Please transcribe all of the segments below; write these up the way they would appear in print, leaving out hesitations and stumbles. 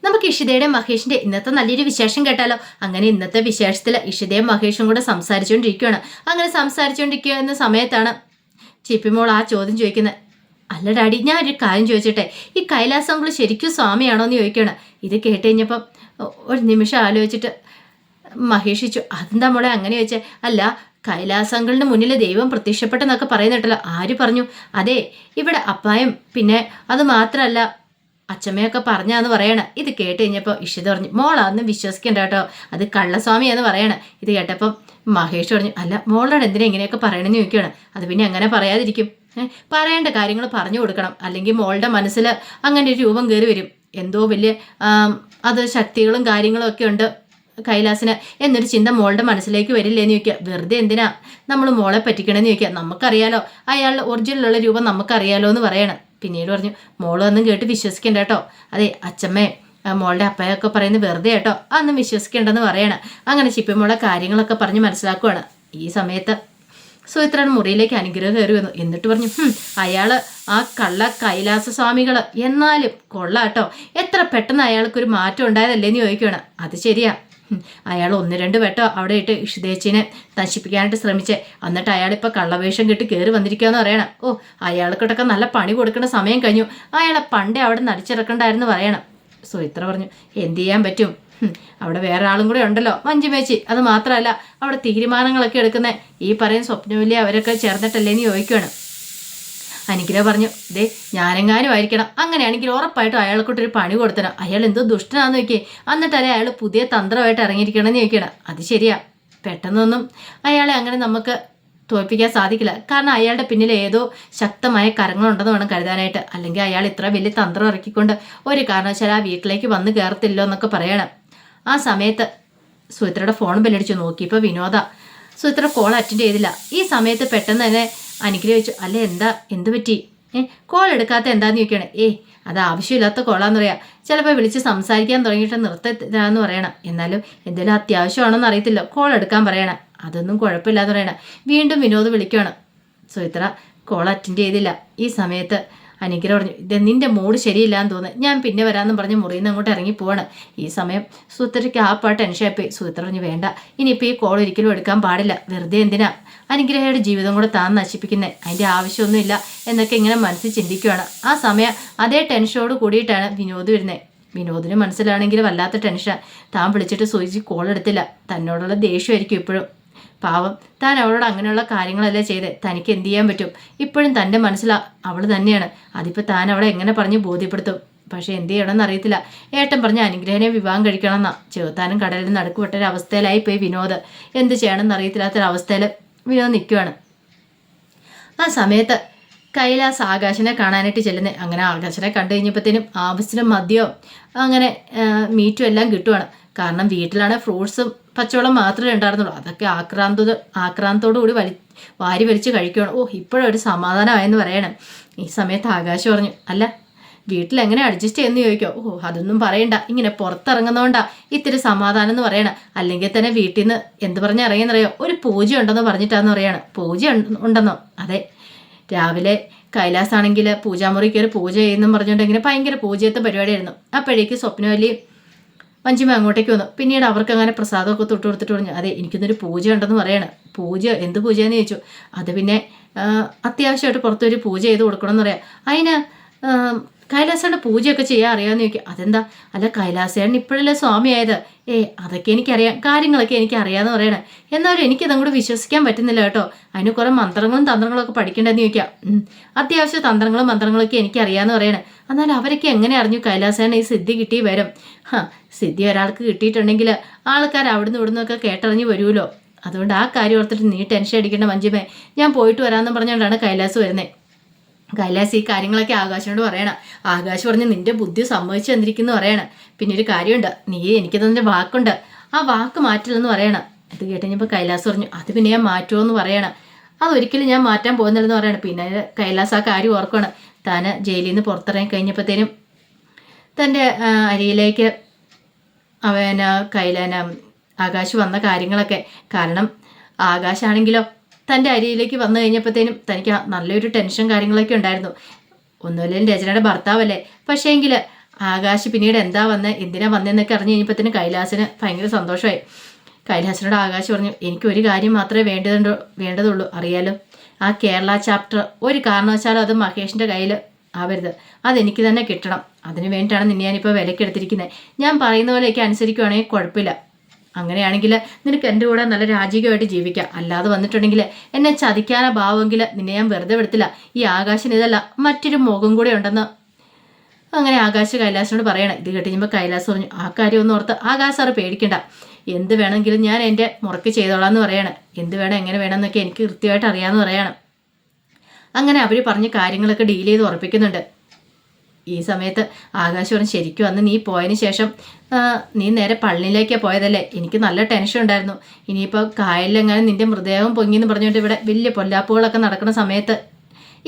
നമുക്ക് ഇഷിതയുടെയും മഹേഷിന്റെ ഇന്നത്തെ നല്ലൊരു വിശേഷം കേട്ടാലോ. അങ്ങനെ ഇന്നത്തെ വിശേഷത്തിൽ ഇഷിതയും മഹേഷും കൂടെ സംസാരിച്ചുകൊണ്ടിരിക്കുകയാണ്. അങ്ങനെ സംസാരിച്ചുകൊണ്ടിരിക്കുന്ന സമയത്താണ് ചിപ്പിമോൾ ആ ചോദ്യം ചോദിക്കുന്നത്. അല്ല ഡാഡി, ഞാൻ ഒരു കാര്യം ചോദിച്ചിട്ടെ, ഈ കൈലാസംകുള് ശരിക്കും സ്വാമിയാണോ എന്ന് ചോദിക്കുകയാണ്. ഇത് കേട്ട് കഴിഞ്ഞപ്പം ഒരു നിമിഷം ആലോചിച്ചിട്ട് മഹേഷിച്ചു, അതെന്താ മോളെ അങ്ങനെ ചോദിച്ചേ? അല്ല, കൈലാസംകുളിന് മുന്നിൽ ദൈവം പ്രത്യക്ഷപ്പെട്ടെന്നൊക്കെ പറയുന്നിട്ടല്ലോ, ആര് പറഞ്ഞു? അതെ, ഇവിടെ അപ്പായും പിന്നെ അത് മാത്രമല്ല അച്ചമ്മയൊക്കെ പറഞ്ഞാന്ന് പറയണ. ഇത് കേട്ട് കഴിഞ്ഞപ്പോൾ ഇഷിത പറഞ്ഞു, മോളാന്ന് വിശ്വസിക്കണ്ട കേട്ടോ, അത് കള്ളസ്വാമിയാന്ന് പറയണ. ഇത് കേട്ടപ്പം മഹേഷ് പറഞ്ഞു, അല്ല മോളോട് എന്തിനാ ഇങ്ങനെയൊക്കെ പറയണമെന്ന് ചോദിക്കുകയാണ്. അത് പിന്നെ അങ്ങനെ പറയാതിരിക്കും, പറയേണ്ട കാര്യങ്ങൾ പറഞ്ഞു കൊടുക്കണം, അല്ലെങ്കിൽ മോളുടെ മനസ്സിൽ അങ്ങനെ ഒരു രൂപം കയറി വരും. എന്തോ വലിയ അത് ശക്തികളും കാര്യങ്ങളും ഒക്കെ ഉണ്ട് കൈലാസിന് എന്നൊരു ചിന്ത മോളുടെ മനസ്സിലേക്ക് വരില്ലേന്ന് ചോദിക്കുക. വെറുതെ എന്തിനാ നമ്മൾ മോളെ പറ്റിക്കണമെന്ന് ചോദിക്കുക. നമുക്കറിയാലോ അയാളുടെ ഒറിജിനലുള്ള രൂപം നമുക്കറിയാലോ എന്ന് പറയണം. പിന്നീട് പറഞ്ഞു, മോള് ഒന്നും കേട്ട് വിശ്വസിക്കണ്ട കേട്ടോ, അതെ അച്ഛമ്മേ മോളുടെ അപ്പയൊക്കെ പറയുന്നത് വെറുതെ കേട്ടോ, അതൊന്നും വിശ്വസിക്കേണ്ടെന്ന് പറയണം. അങ്ങനെ ചിപ്പിമോളെ കാര്യങ്ങളൊക്കെ പറഞ്ഞ് മനസ്സിലാക്കുവാണ്. ഈ സമയത്ത് സുമിത്രയുടെ മുറിയിലേക്ക് അനുഗ്രഹം കയറി വന്നു. എന്നിട്ട് പറഞ്ഞു, അയാള് ആ കള്ള കൈലാസ സ്വാമികള് എന്നാലും കൊള്ളാട്ടോ, എത്ര പെട്ടെന്ന് അയാൾക്കൊരു മാറ്റം ഉണ്ടായതല്ലേന്ന് ചോദിക്കുകയാണ്. അത് ശരിയാ, അയാൾ 1-2 വട്ടം അവിടെ ഇട്ട് ഇഷിതേച്ചിനെ നശിപ്പിക്കാനായിട്ട് ശ്രമിച്ചേ, എന്നിട്ട് അയാളിപ്പോൾ കള്ളവേഷം കെട്ടി കയറി വന്നിരിക്കുകയെന്ന് പറയണം. ഓ, അയാൾക്കിട്ടൊക്കെ നല്ല പണി കൊടുക്കേണ്ട സമയം കഴിഞ്ഞു, അയാളെ പണ്ടേ അവിടെ നടിച്ചിറക്കണ്ടായിരുന്നു പറയണം. സുമിത്ര പറഞ്ഞു, എന്ത് ചെയ്യാൻ പറ്റും, അവിടെ വേറെ ആളും കൂടെ ഉണ്ടല്ലോ മഞ്ജുമേച്ചി, അത് മാത്രമല്ല അവിടെ തീരുമാനങ്ങളൊക്കെ എടുക്കുന്ന ഈ പറയുന്ന സ്വപ്നവല്ലി അവരൊക്കെ ചേർന്നിട്ടല്ലേന്ന് ചോദിക്കുകയാണ്. അനുഗ്രഹം പറഞ്ഞു, ദേ ഞാനെങ്ങാനും ആയിരിക്കണം, അങ്ങനെയാണെങ്കിൽ ഉറപ്പായിട്ടും അയാൾക്കൊട്ടൊരു പണി കൊടുത്തണം, അയാൾ എന്തോ ദുഷ്ടനാന്ന് നോക്കിയേ, എന്നിട്ടല്ലേ അയാൾ പുതിയ തന്ത്രമായിട്ട് ഇറങ്ങിയിരിക്കണമെന്ന് ചോദിക്കണം. അത് ശരിയാ, പെട്ടെന്നൊന്നും അയാളെ അങ്ങനെ നമുക്ക് തോൽപ്പിക്കാൻ സാധിക്കില്ല, കാരണം അയാളുടെ പിന്നിൽ ഏതോ ശക്തമായ കരങ്ങളുണ്ടെന്ന് വേണം കരുതാനായിട്ട്, അല്ലെങ്കിൽ അയാൾ ഇത്ര വലിയ തന്ത്രം ഇറക്കിക്കൊണ്ട് ഒരു കാരണവശാൽ ആ വീട്ടിലേക്ക് വന്ന് കയറത്തില്ലോ എന്നൊക്കെ പറയണം. ആ സമയത്ത് സുമിത്രയുടെ ഫോൺ ബെല്ലടിച്ചു നോക്കി. ഇപ്പോൾ വിനോദ. സുമിത്ര കോൾ അറ്റൻഡ് ചെയ്തില്ല. ഈ സമയത്ത് പെട്ടെന്ന് തന്നെ അനുഗ്രഹിച്ചു, അല്ലേ എന്ത് പറ്റി, കോൾ എടുക്കാത്ത എന്താന്ന് ചോദിക്കുകയാണ്. അത് ആവശ്യമില്ലാത്ത കോളാന്ന് പറയാം, ചിലപ്പോൾ വിളിച്ച് സംസാരിക്കാൻ തുടങ്ങിയിട്ട് നിർത്തരാന്ന് പറയണം, എന്നാലും എന്തെങ്കിലും അത്യാവശ്യമാണെന്ന് അറിയത്തില്ല, കോൾ എടുക്കാൻ പറയണം. അതൊന്നും കുഴപ്പമില്ലാന്ന് പറയണം. വീണ്ടും വിനോദ് വിളിക്കുകയാണ്. സുമിത്ര കോൾ അറ്റൻഡ് ചെയ്തില്ല. ഈ സമയത്ത് അനുഗ്രഹം പറഞ്ഞു, ഇത് നിന്റെ മൂഡ് ശരിയില്ലാന്ന് തോന്നുന്നു, ഞാൻ പിന്നെ വരാമെന്നും പറഞ്ഞ് മുറിയിൽ നിന്ന് അങ്ങോട്ട് ഇറങ്ങി പോവാണ്. ഈ സമയം സുമിത്രയ്ക്ക് ആ ടെൻഷനായിപ്പോയി. സുമിത്ര പറഞ്ഞു, വേണ്ട, ഇനിയിപ്പോൾ ഈ കോൾ ഒരിക്കലും എടുക്കാൻ പാടില്ല, വെറുതെ എന്തിനാ അനുഗ്രഹയുടെ ജീവിതം കൂടെ താൻ നശിപ്പിക്കുന്നത്, അതിൻ്റെ ആവശ്യമൊന്നുമില്ല എന്നൊക്കെ ഇങ്ങനെ മനസ്സിൽ ചിന്തിക്കുകയാണ്. ആ സമയം അതേ ടെൻഷനോട് കൂടിയിട്ടാണ് വിനോദ് വരുന്നത്. വിനോദിന് മനസ്സിലാണെങ്കിൽ വല്ലാത്ത ടെൻഷൻ. താൻ വിളിച്ചിട്ട് സൂചി കോൾ എടുത്തില്ല, തന്നോടുള്ള ദേഷ്യമായിരിക്കും ഇപ്പോഴും. പാവം, താൻ അവളോട് അങ്ങനെയുള്ള കാര്യങ്ങളല്ലേ ചെയ്തേ, തനിക്ക് എന്ത് ചെയ്യാൻ പറ്റും, ഇപ്പോഴും തൻ്റെ മനസ്സിൽ അവൾ തന്നെയാണ്. അതിപ്പോൾ താൻ അവളെ എങ്ങനെ പറഞ്ഞ് ബോധ്യപ്പെടുത്തും, പക്ഷേ എന്ത് ചെയ്യണമെന്ന് അറിയത്തില്ല. ഏട്ടൻ പറഞ്ഞ അനുഗ്രഹനെ വിവാഹം കഴിക്കണമെന്നാ. ചെറുത്താനും കടലിൽ നടുക്കുവിട്ടൊരവസ്ഥയിലായി പോയി വിനോദ്. എന്ത് ചെയ്യണമെന്ന് അറിയത്തില്ലാത്തൊരവസ്ഥയിൽ വിനോദ് നിൽക്കുകയാണ്. ആ സമയത്ത് കൈലാസ് ആകാശനെ കാണാനായിട്ട് ചെല്ലുന്നത്. അങ്ങനെ ആകാശനെ കണ്ടു കഴിഞ്ഞപ്പോഴത്തേനും ആവശ്യത്തിന് മദ്യവും അങ്ങനെ മീറ്റും എല്ലാം കിട്ടുവാണ്. കാരണം വീട്ടിലാണ് ഫ്രൂട്ട്സും പച്ചവെള്ളം മാത്രമേ ഉണ്ടായിരുന്നുള്ളൂ. അതൊക്കെ ആക്രാന്തത്തോടു കൂടി വാരി വലിച്ച് കഴിക്കുകയാണ്. ഇപ്പോഴൊരു സമാധാനമായെന്ന് പറയണം. ഈ സമയത്ത് ആകാശ് പറഞ്ഞു, അല്ല വീട്ടിലെങ്ങനെ അഡ്ജസ്റ്റ് ചെയ്യുമെന്ന് ചോദിക്കോ. അതൊന്നും പറയണ്ട, ഇങ്ങനെ പുറത്തിറങ്ങുന്നതുകൊണ്ടാ ഇത്തിരി സമാധാനം എന്ന് പറയണം, അല്ലെങ്കിൽ തന്നെ വീട്ടിൽ നിന്ന് എന്ത് പറഞ്ഞ് ഇറങ്ങിയെന്നറിയോ, ഒരു പൂജ ഉണ്ടെന്ന് പറഞ്ഞിട്ടാന്ന് പറയണം. പൂജ ഉണ്ടെന്നോ? അതെ, രാവിലെ കൈലാസാണെങ്കിൽ പൂജാമുറി കയറി പൂജ ചെയ്യുന്നു പറഞ്ഞുകൊണ്ട് ഇങ്ങനെ ഭയങ്കര പൂജയത്തെ പരിപാടിയായിരുന്നു. അപ്പോഴേക്ക് സ്വപ്നവല്ലി മഞ്ജിമ അങ്ങോട്ടേക്ക് വന്നു. പിന്നീട് അവർക്ക് അങ്ങനെ പ്രസാദമൊക്കെ തൊട്ട് കൊടുത്തിട്ട് പറഞ്ഞു, അതെ എനിക്കിന്നൊരു പൂജ ഉണ്ടെന്ന് പറയണം. പൂജ എന്ത് പൂജയെന്ന് ചോദിച്ചു. അത് പിന്നെ അത്യാവശ്യമായിട്ട് പുറത്തൊരു പൂജ ചെയ്ത് കൊടുക്കണം എന്ന് പറയാം. അതിന് കൈലാസേണ്ട പൂജയൊക്കെ ചെയ്യാൻ അറിയാമെന്ന് ചോദിക്കുക. അതെന്താ? അല്ല കൈലാസേണ്ണൻ ഇപ്പോഴല്ലേ സ്വാമിയായത്. അതൊക്കെ എനിക്കറിയാം, കാര്യങ്ങളൊക്കെ എനിക്ക് അറിയാമെന്ന് പറയണേ. എന്നാലും എനിക്കതും കൂടെ വിശ്വസിക്കാൻ പറ്റുന്നില്ല കേട്ടോ. അതിന് കുറേ മന്ത്രങ്ങളും തന്ത്രങ്ങളൊക്കെ പഠിക്കേണ്ടതെന്ന് ചോദിക്കാം. അത്യാവശ്യം തന്ത്രങ്ങളും മന്ത്രങ്ങളൊക്കെ എനിക്കറിയാമെന്ന് പറയണേ. എന്നാൽ അവരൊക്കെ എങ്ങനെ അറിഞ്ഞു കൈലാസേണ്ണൻ ഈ സിദ്ധി കിട്ടി വരും? സിദ്ധി ഒരാൾക്ക് കിട്ടിയിട്ടുണ്ടെങ്കിൽ ആൾക്കാർ അവിടുന്ന് ഇവിടുന്നൊക്കെ കേട്ടറിഞ്ഞ് വരുമല്ലോ. അതുകൊണ്ട് ആ കാര്യം ഓർത്തിട്ട് നീ ടെൻഷൻ അടിക്കേണ്ട മഞ്ജുമേ, ഞാൻ പോയിട്ട് വരാമെന്ന് പറഞ്ഞുകൊണ്ടാണ് കൈലാസ് വരുന്നത്. കൈലാസ് ഈ കാര്യങ്ങളൊക്കെ ആകാശിനോട് പറയണം. ആകാശ് പറഞ്ഞ് നിന്റെ ബുദ്ധി സമ്മതിച്ചു തന്നിരിക്കുന്നു പറയണം. പിന്നെ ഒരു കാര്യമുണ്ട്, നീ എനിക്ക് തന്നെ വാക്കുണ്ട്, ആ വാക്ക് മാറ്റില്ലെന്ന് പറയണം. ഇത് കേട്ടുകഴിഞ്ഞപ്പോൾ കൈലാസ് പറഞ്ഞു, അത് പിന്നെ ഞാൻ മാറ്റുമോയെന്ന് പറയണം. അതൊരിക്കലും ഞാൻ മാറ്റാൻ പോകുന്നില്ലെന്ന് പറയണം. പിന്നെ കൈലാസ് ആ കാര്യം ഓർക്കണം. താൻ ജയിലിൽ നിന്ന് പുറത്തിറങ്ങി കഴിഞ്ഞപ്പോഴത്തേനും തൻ്റെ അരിയിലേക്ക് ആകാശ് വന്ന കാര്യങ്ങളൊക്കെ, കാരണം ആകാശാണെങ്കിലോ തൻ്റെ അരിയിലേക്ക് വന്നു കഴിഞ്ഞപ്പോഴത്തേനും തനിക്ക് നല്ലൊരു ടെൻഷൻ കാര്യങ്ങളൊക്കെ ഉണ്ടായിരുന്നു. ഒന്നുമില്ലെങ്കിൽ രചനയുടെ ഭർത്താവല്ലേ, പക്ഷേങ്കിൽ ആകാശ് പിന്നീട് എന്താ വന്നത്, എന്തിനാ വന്നതെന്നൊക്കെ അറിഞ്ഞു കഴിഞ്ഞപ്പോഴത്തേന് കൈലാസിന് ഭയങ്കര സന്തോഷമായി. കൈലാസിനോട് ആകാശ് പറഞ്ഞു, എനിക്കൊരു കാര്യം മാത്രമേ വേണ്ടതുള്ളൂ, അറിയാലോ. ആ കേരള ചാപ്റ്റർ ഒരു കാരണവശാലും അത് മഹേഷിൻ്റെ കയ്യിൽ ആവരുത്, അതെനിക്ക് തന്നെ കിട്ടണം. അതിന് വേണ്ടിയിട്ടാണ് നിന്നെ ഞാനിപ്പോൾ വിലക്കെടുത്തിരിക്കുന്നത്. ഞാൻ പറയുന്ന പോലെയൊക്കെ അനുസരിക്കുവാണെങ്കിൽ കുഴപ്പമില്ല. അങ്ങനെയാണെങ്കിൽ നിനക്ക് എൻ്റെ കൂടെ നല്ല രാജകീയമായിട്ട് ജീവിക്കാം. അല്ലാതെ വന്നിട്ടുണ്ടെങ്കിൽ എന്നെ ചതിക്കാനാ ഭാവമെങ്കിൽ നിന്നെ ഞാൻ വെറുതെ വിടത്തില്ല. ഈ ആകാശിന് ഇതല്ല, മറ്റൊരു മുഖം കൂടെ ഉണ്ടെന്ന് അങ്ങനെ ആകാശ് കൈലാസിനോട് പറയണം. ഇത് കേട്ടുകഴിയുമ്പോൾ കൈലാസ് പറഞ്ഞു, ആ കാര്യം ഒന്ന് ഓർത്ത് ആകാശ് സാറ് പേടിക്കണ്ട, എന്ത് വേണമെങ്കിലും ഞാൻ എൻ്റെ മുറക്ക് ചെയ്തോളാം എന്ന് പറയണം. എന്ത് വേണം എങ്ങനെ വേണമെന്നൊക്കെ എനിക്ക് കൃത്യമായിട്ട് അറിയാമെന്ന് പറയണം. അങ്ങനെ അവർ പറഞ്ഞ കാര്യങ്ങളൊക്കെ ഡീൽ ചെയ്ത് ഉറപ്പിക്കുന്നുണ്ട്. ഈ സമയത്ത് ആകാശ് പറഞ്ഞു, ശരിക്കും അന്ന് നീ പോയതിന് ശേഷം നീ നേരെ പള്ളിയിലേക്കാണ് പോയതല്ലേ, എനിക്ക് നല്ല ടെൻഷൻ ഉണ്ടായിരുന്നു. ഇനിയിപ്പോൾ കായലിലെങ്ങനെ നിൻ്റെ മൃതദേഹം പൊങ്ങിയെന്ന് പറഞ്ഞുകൊണ്ട് ഇവിടെ വലിയ പൊല്ലാപ്പുകളൊക്കെ നടക്കുന്ന സമയത്ത്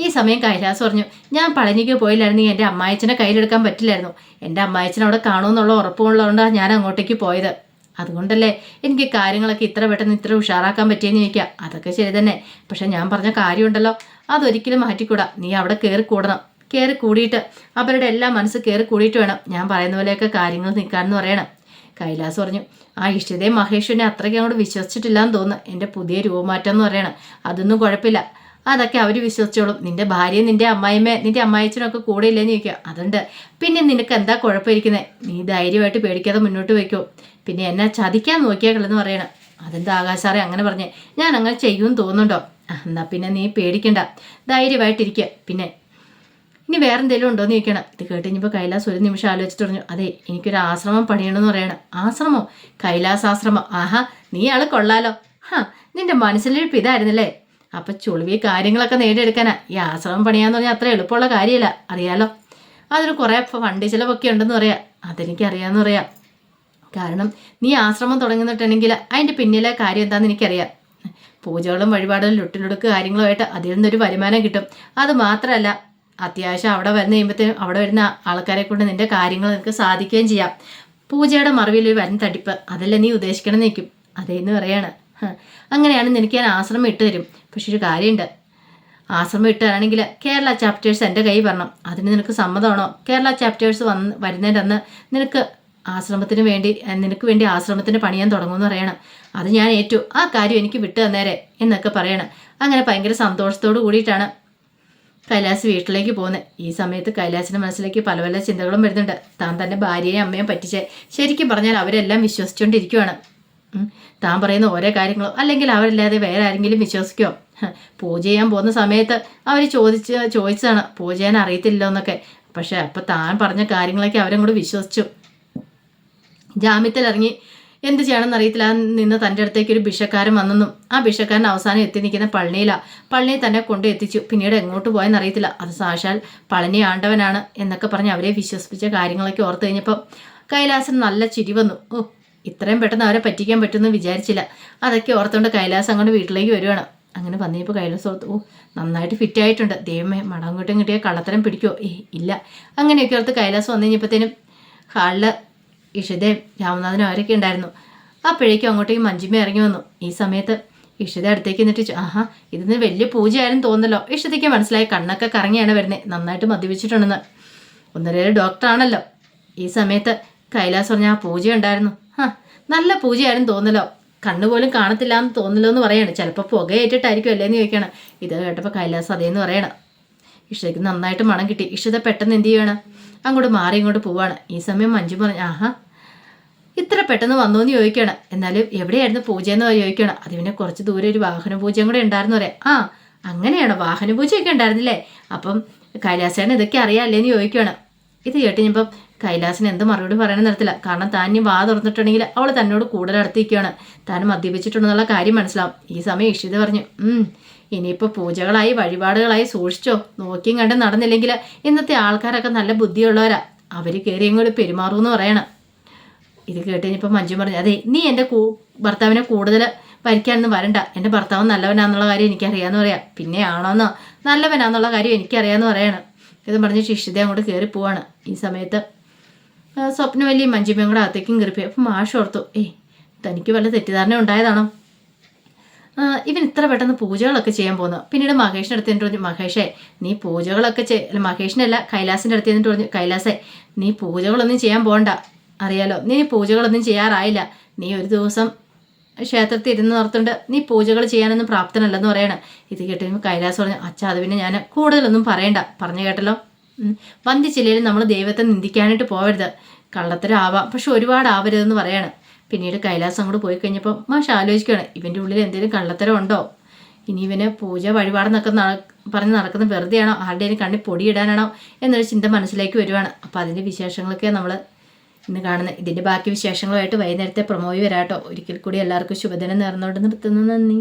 ഈ സമയം കൈലാസ് പറഞ്ഞു, ഞാൻ പളനിക്ക് പോയില്ലായിരുന്നെങ്കിൽ എൻ്റെ അമ്മായച്ചനെ കയ്യിലെടുക്കാൻ പറ്റില്ലായിരുന്നു. എൻ്റെ അമ്മായച്ചനെ അവിടെ കാണുമെന്നുള്ള ഉറപ്പുള്ളതുകൊണ്ടാണ് ഞാൻ അങ്ങോട്ടേക്ക് പോയത്. അതുകൊണ്ടല്ലേ എനിക്ക് കാര്യങ്ങളൊക്കെ ഇത്ര പെട്ടെന്ന് ഇത്ര ഉഷാറാക്കാൻ പറ്റിയെന്ന് ചോദിക്കുക. അതൊക്കെ ശരി തന്നെ, പക്ഷെ ഞാൻ പറഞ്ഞ കാര്യമുണ്ടല്ലോ, അതൊരിക്കലും മാറ്റിക്കൂടാ. നീ അവിടെ കയറി കൂടണം. കയറി കൂടിയിട്ട് അവരുടെ എല്ലാ മനസ്സ് കയറി കൂടിയിട്ട് വേണം ഞാൻ പറയുന്ന പോലെയൊക്കെ കാര്യങ്ങൾ നിൽക്കാമെന്ന് പറയണം. കൈലാസ് പറഞ്ഞു, ആ ഇഷ്ടതയും മഹേഷിനെ അത്രയ്ക്ക് അങ്ങോട്ട് വിശ്വസിച്ചിട്ടില്ലാന്ന് തോന്നുന്നു. എൻ്റെ പുതിയ രൂപമാറ്റം എന്ന് പറയണം, അതൊന്നും കുഴപ്പമില്ല, അതൊക്കെ അവർ വിശ്വസിച്ചോളും. നിന്റെ ഭാര്യയും നിന്റെ അമ്മായിമ്മ നിന്റെ അമ്മായിച്ചനൊക്കെ കൂടെ ഇല്ലെന്ന് ചോദിക്കുക. അതുണ്ട്, പിന്നെ നിനക്ക് എന്താ കുഴപ്പമിരിക്കുന്നത്, നീ ധൈര്യമായിട്ട് പേടിക്കാതെ മുന്നോട്ട് വയ്ക്കോ, പിന്നെ എന്നെ ചതിക്കാൻ നോക്കിയാക്കളെന്ന് പറയണം. അതെന്താ ആകാശ് സാറേ അങ്ങനെ പറഞ്ഞേ, ഞാൻ അങ്ങനെ ചെയ്യുമെന്ന് തോന്നുന്നുണ്ടോ? എന്നാ പിന്നെ നീ പേടിക്കണ്ട, ധൈര്യമായിട്ടിരിക്കുക. പിന്നെ ഇനി വേറെ എന്തെങ്കിലും ഉണ്ടോ എന്ന് ചോദിക്കണം. ഇത് കേട്ട് കഴിഞ്ഞപ്പോൾ കൈലാസ് ഒരു നിമിഷം ആലോചിച്ചിട്ട് പറഞ്ഞു, അതെ എനിക്കൊരു ആശ്രമം പണിയണമെന്ന് പറയണം. ആശ്രമോ? കൈലാസ് ആശ്രമം? ആഹാ, നീ ആൾ കൊള്ളാലോ. നിന്റെ മനസ്സിലിരിപ്പ് ഇതായിരുന്നല്ലേ. അപ്പം ചുളിവി കാര്യങ്ങളൊക്കെ നേടിയെടുക്കാനാ ഈ ആശ്രമം പണിയാന്ന് പറഞ്ഞാൽ അത്ര എളുപ്പമുള്ള കാര്യമല്ല, അറിയാലോ. അതിന് കുറേ ഫണ്ട് ചിലവൊക്കെ ഉണ്ടെന്ന് പറയാം. അതെനിക്കറിയാമെന്ന് പറയാം. കാരണം നീ ആശ്രമം തുടങ്ങുന്നിട്ടുണ്ടെങ്കിൽ അതിൻ്റെ പിന്നിലെ കാര്യം എന്താണെന്ന് എനിക്കറിയാം. പൂജകളും വഴിപാടുകളും ലുട്ടിലൊടുക്ക് കാര്യങ്ങളുമായിട്ട് അതിൽ നിന്നൊരു വരുമാനം കിട്ടും. അത് മാത്രമല്ല, അത്യാവശ്യം അവിടെ വരുന്ന കഴിയുമ്പോഴത്തേനും അവിടെ വരുന്ന ആൾക്കാരെ കൊണ്ട് നിൻ്റെ കാര്യങ്ങൾ നിനക്ക് സാധിക്കുകയും ചെയ്യാം. പൂജയുടെ മറവിൽ വരുന്ന തടിപ്പ് അതല്ലേ നീ ഉദ്ദേശിക്കണം എന്ന് നിൽക്കും. അതേന്ന് പറയാണ്. അങ്ങനെയാണ് നിനക്ക് ഞാൻ ആശ്രമം ഇട്ട് തരും. പക്ഷെ ഒരു കാര്യമുണ്ട്, ആശ്രമം ഇട്ടാണെങ്കിൽ കേരള ചാപ്റ്റേഴ്സ് എൻ്റെ കൈ വരണം. അതിന് നിനക്ക് സമ്മതമാണോ? കേരള ചാപ്റ്റേഴ്സ് വരുന്നതിൻ്റെ അന്ന് നിനക്ക് നിനക്ക് വേണ്ടി ആശ്രമത്തിന് പണിയാൻ തുടങ്ങുമെന്ന് പറയണം. അത് ഞാൻ ഏറ്റു, ആ കാര്യം എനിക്ക് വിട്ടു തന്നേരെ എന്നൊക്കെ പറയണം. അങ്ങനെ ഭയങ്കര സന്തോഷത്തോടു കൂടിയിട്ടാണ് കൈലാസ് വീട്ടിലേക്ക് പോകുന്നത്. ഈ സമയത്ത് കൈലാസിൻ്റെ മനസ്സിലേക്ക് പല പല ചിന്തകളും വരുന്നുണ്ട്. താൻ തൻ്റെ ഭാര്യയും അമ്മയും പറ്റിച്ചേ, ശരിക്കും പറഞ്ഞാൽ അവരെല്ലാം വിശ്വസിച്ചുകൊണ്ടിരിക്കുകയാണ്. താൻ പറയുന്ന ഓരോ കാര്യങ്ങളോ അല്ലെങ്കിൽ അവരല്ലാതെ വേറെ ആരെങ്കിലും വിശ്വസിക്കുമോ? പൂജ ചെയ്യാൻ പോകുന്ന സമയത്ത് അവർ ചോദിച്ചതാണ് പൂജ ചെയ്യാൻ അറിയത്തില്ലോ എന്നൊക്കെ. പക്ഷെ അപ്പം താൻ പറഞ്ഞ കാര്യങ്ങളൊക്കെ അവരും കൂടെ വിശ്വസിച്ചു. ജാമ്യത്തിലിറങ്ങി എന്ത് ചെയ്യണമെന്ന് അറിയത്തില്ല നിന്ന് തൻ്റെ അടുത്തേക്ക് ഒരു ഭിക്ഷക്കാരൻ വന്നെന്നും ആ ഭിക്ഷക്കാരൻ അവസാനം എത്തി നിൽക്കുന്ന പളനിയിൽ തന്നെ കൊണ്ടു എത്തിച്ചു. പിന്നീട് എങ്ങോട്ട് പോയെന്ന് അറിയത്തില്ല. അത് സാക്ഷാൽ പളനി ആണ്ടവനാണ് എന്നൊക്കെ പറഞ്ഞ് അവരെ വിശ്വസിപ്പിച്ച കാര്യങ്ങളൊക്കെ ഓർത്ത് കഴിഞ്ഞപ്പോൾ കൈലാസന് നല്ല ചിരി വന്നു. ഓ, ഇത്രയും പെട്ടെന്ന് അവരെ പറ്റിക്കാൻ പറ്റുമെന്ന് വിചാരിച്ചില്ല. അതൊക്കെ ഓർത്തുകൊണ്ട് കൈലാസ് അങ്ങോട്ട് വീട്ടിലേക്ക് വരുവാണ്. അങ്ങനെ വന്നപ്പോൾ കൈലാസ് ഓർത്ത്, ഓ നന്നായിട്ട് ഫിറ്റായിട്ടുണ്ട്, ദൈവമേ മടങ്ങോട്ടും കിട്ടിയ കള്ളത്തരം പിടിക്കുമോ? ഇല്ല. അങ്ങനെയൊക്കെ ഓർത്ത് കൈലാസ് വന്നു കഴിഞ്ഞപ്പോഴത്തേനും ഹാളിൽ ഇഷിതയും രാമനാഥനും അവരൊക്കെ ഉണ്ടായിരുന്നു. അപ്പോഴേക്കും അങ്ങോട്ടേക്ക് മഞ്ജിമ ഇറങ്ങി വന്നു. ഈ സമയത്ത് ഇഷിത അടുത്തേക്ക് എന്നിട്ട്, ആഹാ ഇതിന് വലിയ പൂജയായിരുന്നു തോന്നല്ലോ. ഇഷിതയ്ക്ക് മനസ്സിലായി, കണ്ണൊക്കെ കറങ്ങിയാണ് വരുന്നത്, നന്നായിട്ട് മദ്യപിച്ചിട്ടുണ്ടെന്ന്. ഒന്നര ഡോക്ടറാണല്ലോ. ഈ സമയത്ത് കൈലാസ് പറഞ്ഞ ആ പൂജ ഉണ്ടായിരുന്നു, നല്ല പൂജയായിരുന്നു തോന്നലോ, കണ്ണുപോലും കാണത്തില്ല എന്ന് തോന്നലോ എന്ന് പറയണം. ചിലപ്പോൾ പുകയേറ്റിട്ടായിരിക്കും അല്ലേന്ന് ചോദിക്കണം. ഇത് കേട്ടപ്പോൾ കൈലാസ് അതേന്ന് പറയണം. ഇഷിതയ്ക്ക് നന്നായിട്ട് മണം കിട്ടി. ഇഷിത പെട്ടെന്ന് എന്ത് ചെയ്യണം, അങ്ങോട്ട് മാറി ഇങ്ങോട്ട് പോവാണ്. ഈ സമയം മഞ്ജു പറഞ്ഞു, ആഹാ ഇത്ര പെട്ടെന്ന് വന്നു എന്ന് ചോദിക്കണം. എന്നാലും എവിടെയായിരുന്നു പൂജയെന്ന് ചോദിക്കണം. അത് പിന്നെ കുറച്ച് ദൂരെ ഒരു വാഹന പൂജയും കൂടെ ഉണ്ടായിരുന്നു പറയാം. അങ്ങനെയാണോ, വാഹന പൂജയൊക്കെ ഉണ്ടായിരുന്നില്ലേ? അപ്പം കൈലാസേനെ ഇതൊക്കെ അറിയാമല്ലേന്ന് ചോദിക്കണം. ഇത് കേട്ടിഞ്ഞപ്പം കൈലാസിന് എന്ത് മറുപടി പറയണം നിർത്തില്ല. കാരണം താൻ ഇനി വാ തുറന്നിട്ടുണ്ടെങ്കിൽ അവൾ തന്നോട് കൂടുതൽ അടുത്തിരിക്കുകയാണ്, താൻ മദ്യപിച്ചിട്ടുണ്ടെന്നുള്ള കാര്യം മനസ്സിലാവും. ഈ സമയം ഇഷിത പറഞ്ഞു, ഇനിയിപ്പോൾ പൂജകളായി വഴിപാടുകളായി സൂക്ഷിച്ചോ, നോക്കിയും കണ്ടും നടന്നില്ലെങ്കിൽ ഇന്നത്തെ ആൾക്കാരൊക്കെ നല്ല ബുദ്ധിയുള്ളവരാ, അവർ കയറി ഇങ്ങോട്ട് പെരുമാറുമെന്ന് പറയണം. ഇത് കേട്ട് കഴിഞ്ഞപ്പോൾ മഞ്ജു പറഞ്ഞു, അതെ നീ എൻ്റെ ഭർത്താവിനെ കൂടുതൽ ഭരിക്കാനൊന്നും വരണ്ട, എൻ്റെ ഭർത്താവ് നല്ലവനാന്നുള്ള കാര്യം എനിക്കറിയാമെന്ന് പറയാം. പിന്നെ ആണോന്നോ നല്ലവനാന്നുള്ള കാര്യം എനിക്കറിയാമെന്ന് പറയണം. ഇത് പറഞ്ഞ് ഇഷിത അങ്ങോട്ട് കയറി പോവാണ്. ഈ സമയത്ത് സ്വപ്നവല്ലിയും മഞ്ജിമയും കൂടെ അകത്തേക്കും കയറിപ്പോയി. അപ്പം മാഷ് ഓർത്തു, തനിക്ക് വല്ല തെറ്റിദ്ധാരണ ഉണ്ടായതാണോ? ഇവൻ ഇത്ര പെട്ടെന്ന് പൂജകളൊക്കെ ചെയ്യാൻ പോകുന്നു. പിന്നീട് മഹേഷിൻ്റെ അടുത്ത് എന്നിട്ട് പറഞ്ഞു, മഹേഷേ നീ പൂജകളൊക്കെ മഹേഷിനല്ല കൈലാസിൻ്റെ അടുത്ത് എന്നിട്ട് പറഞ്ഞു, കൈലാസേ നീ പൂജകളൊന്നും ചെയ്യാൻ പോകണ്ട, അറിയാലോ നീ പൂജകളൊന്നും ചെയ്യാറായില്ല, നീ ഒരു ദിവസം ക്ഷേത്രത്തിൽ ഇരുന്ന് നിർത്തുണ്ട്, നീ പൂജകൾ ചെയ്യാനൊന്നും പ്രാപ്തനല്ലെന്ന് പറയണം. ഇത് കേട്ടുകഴിയുമ്പോൾ കൈലാസ് പറഞ്ഞു, അച്ഛാ അത് പിന്നെ ഞാൻ കൂടുതലൊന്നും പറയണ്ട, പറഞ്ഞു കേട്ടല്ലോ. വന്ധ്യച്ചില്ലയിൽ നമ്മൾ ദൈവത്തെ നിന്ദിക്കാനായിട്ട് പോകരുത്, കള്ളത്തരം ആവാം പക്ഷെ ഒരുപാട് ആവരുതെന്ന് പറയാണ്. പിന്നീട് കൈലാസം അങ്ങോട്ട് പോയി കഴിഞ്ഞപ്പോൾ മാഷ് ആലോചിക്കുകയാണ്, ഇവൻ്റെ ഉള്ളിൽ എന്തെങ്കിലും കള്ളത്തരം ഉണ്ടോ, ഇനി ഇവന് പൂജ വഴിപാടെന്നൊക്കെ പറഞ്ഞ് നടക്കുന്ന വെറുതെയാണോ, ആരുടെയും കണ്ണിൽ പൊടിയിടാനാണോ എന്നൊരു ചിന്ത മനസ്സിലേക്ക് വരുവാണ്. അപ്പോൾ അതിൻ്റെ വിശേഷങ്ങളൊക്കെ നമ്മൾ ഇന്ന് കാണുന്നത്. ഇതിൻ്റെ ബാക്കി വിശേഷങ്ങളുമായിട്ട് വൈകുന്നേരത്തെ പ്രൊമോയിൽ വരാട്ടോ. ഒരിക്കൽ കൂടി എല്ലാവർക്കും ശുഭദിനം നേർന്നുകൊണ്ട് നിർത്തുന്നു. നന്ദി.